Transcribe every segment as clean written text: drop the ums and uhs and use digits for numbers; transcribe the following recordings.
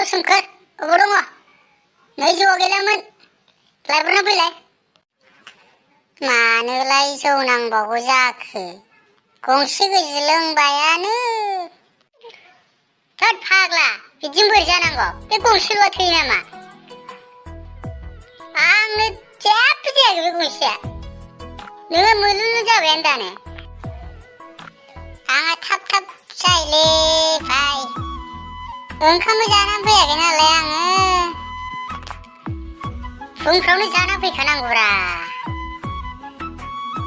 सोमखोर अबाव दङ नै जौआ गैलामोन लायब्रबना फैलाय मानोलाय जौ नांबावगौ जाखो गंसे गोजो लोंबायानो थोद फाग्ला बिदिनो बोरै जानांगौ बे गंसेल'आ थोयो नामा आंनो जेबो जायाखै बे गंसेया नोङो मोलुलु जाबायानो दानो आंहा थाब जायोलै भाइ ओंखामबो जानानै फैयाखै नालाय आङो फुंफ्रावनो जाना फैखानांगौब्रा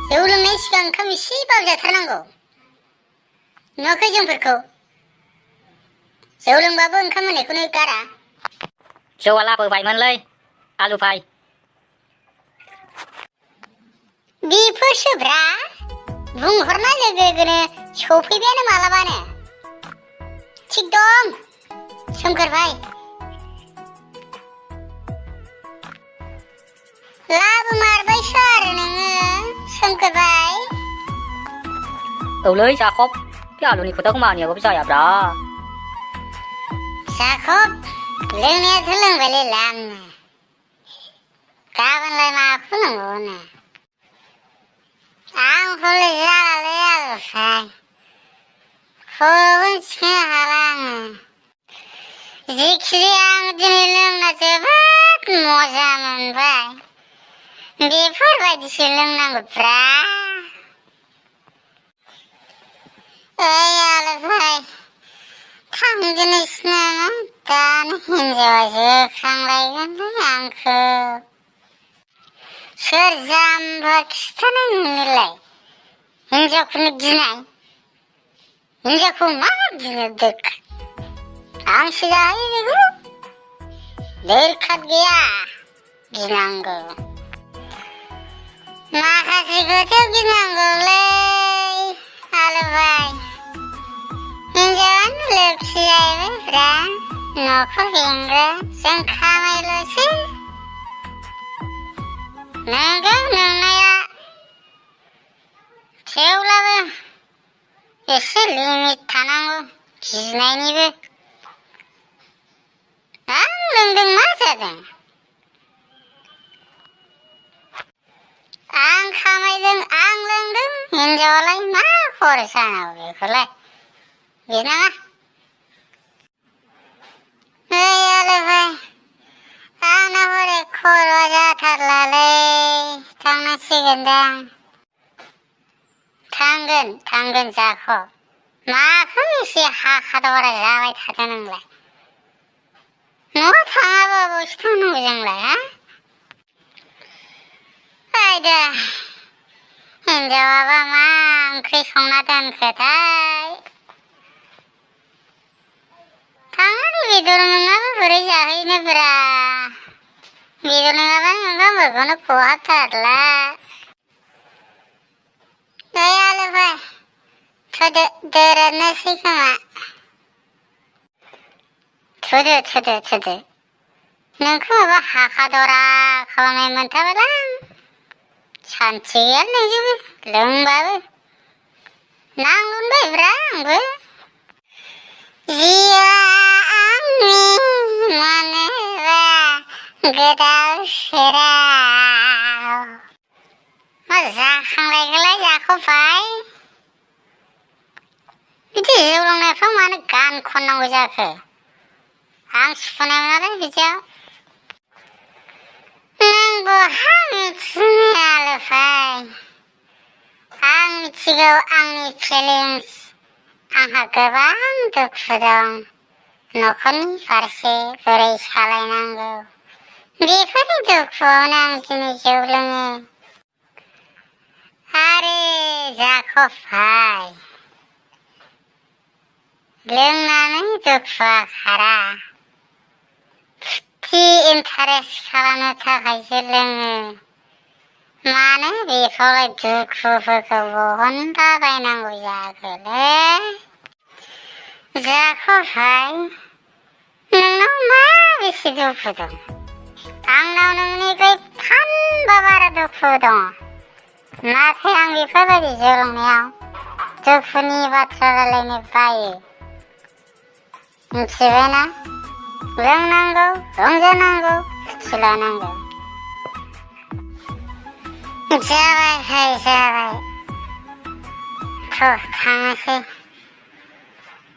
जौ लोंनाय सिगां ओंखाम एसेबाबो जाथारनांगौ नुवाखै जोंफोरखौ जौ लोंबाबो ओंखाम होनायखौनो गारा जौआ लाबोबायमोनलै आलु भाइ बेफोरसोब्रा बुंहरना लोगोनो सफैबायानो मालाबानो थिग दं सोमखोर भाइ लाबोमारबायसो आरो नोङो सोमखोर भाइ औलै जाखब बे आलुनि खोथाखौ मानियाबाबो जायाब्रा जाखब लोंनायाथ' लोंबायलै लामनो गाबोनलाय माखौ लोंबावनो आंखौलाय जालालै आलु भाइ खर'खौनो थिखोनो हाला आङो जिखिजाया आं दिनै लोंना जोबोद मजा मोनबाय बेफोरबायदिसो लोंनांगौब्रा ओइ आलु भाइ थांदिनोसै नामा दानो हिनजावा जोखांलायगोनलै आंखौ सोर जाम्बा खिथानाय नोंनोलाय हिनजावखौनो गिनाय हिनजावखौ मा गिनो दोख आंसो जाहायो बेखौ दोरखार गैया गिनांगौ माखासेखौथ' गिनांगौलै आलु भाइ हिनजावानो लोखि जाहैबायब्रा न'खर बेंग्रा जों खामायल'सै नंगौ नंनाया थेवब्लाबो एसे लिमिट थानांगौ गिनायनिबो आं लोंदों मा जादों आं खामायदों आं लोंदों हिनजावालाय मा खरस जानांगौ बेखौलाय बिनाङा ओइ आलु भाइ आंना हरै खर'आ जाथारलालै थांनांसिगोनदां थांगोन जाख' माखौ एसे हाखादावरा जाबाय थादों नोंलाय न'आव थाङाबा बबावसो थांनांगौ जोंलाय हा आयदा हिनजावाबा मा ओंख्रि संना दोनखोथाय थांनानै बेदर नङाबा बोरै जाहैनोब्रा बेदर नङाबानो ओंखामफोरखौनो खहाबथारला ओइ आलु भाइ थुदो दोरोदनोसै खोमा थुदो नोंखौ माबा हाखादरा खालामनाय मोनथारबायलां सान्थि गैया नोंजोंबो लोंबाबो नांलुनबायब्रा आंबो जिउआ आंनि मोनोबा गोदाव सोराव मा जाखांलायखोलाय जाख'बाय बिदि जौ लोंनायफ्राव मानो गान खननांगौ जाखो आं सुखुनाय मोनालै बिदियाव नों बहा मिथिनो आलु भाइ आं मिथिगौ आंनि फिलिंस आंहा गोबां दुखु दं न'खरनि फारसे बोरै सालायनांगौ बेफोरनि दुखुआवनो आं दिनै जौ लोङो आरो जाख' भाइ लोंनानै दुखुआ खारा फुरथि इन्टारेस्ट खालामनो थाखायसो लोङो मानो बेखौलाय दुखुफोरखौ बहनलाबायनांगौ जाखोलै जाख' भाइ नोंनाव मा बेसे दुखु दं आंनाव नोंनिख्रुइ फानबा बारा दुखु दङ नाथाय आं बेफोरबायदि जौ लोंनायाव दुखुनि बाथ्रा रायलायनो बायो मिथिबायना लोंनांगौ रंजानांगौ फुरथि लानांगौ जाबाय भाई जाबाय थ' थांनोसै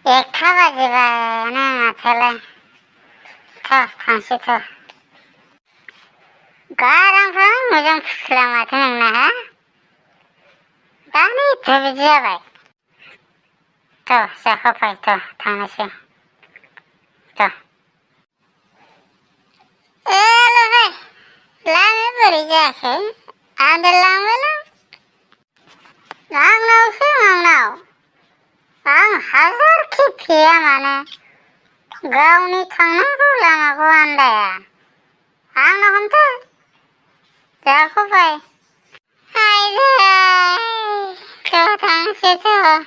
1 बाजिबायानो माथोलाय थ' थांसै थ' गारांफ्रा मोजां फुस्ला माथो नोंना हा दानिथ' बिदि जाबाय थ' जाखाबाय थ' थांनोसै थ' आलुभाई लामाया बोरै जायाखै आन्दायलांबायलां आंनावसो आंनाव आं हाजारखि फेया मानो गावनि थांनांगौ लामाखौ आन्दाया आंनाव हमथा जाखाबाय आइदै थ' थांसै थ'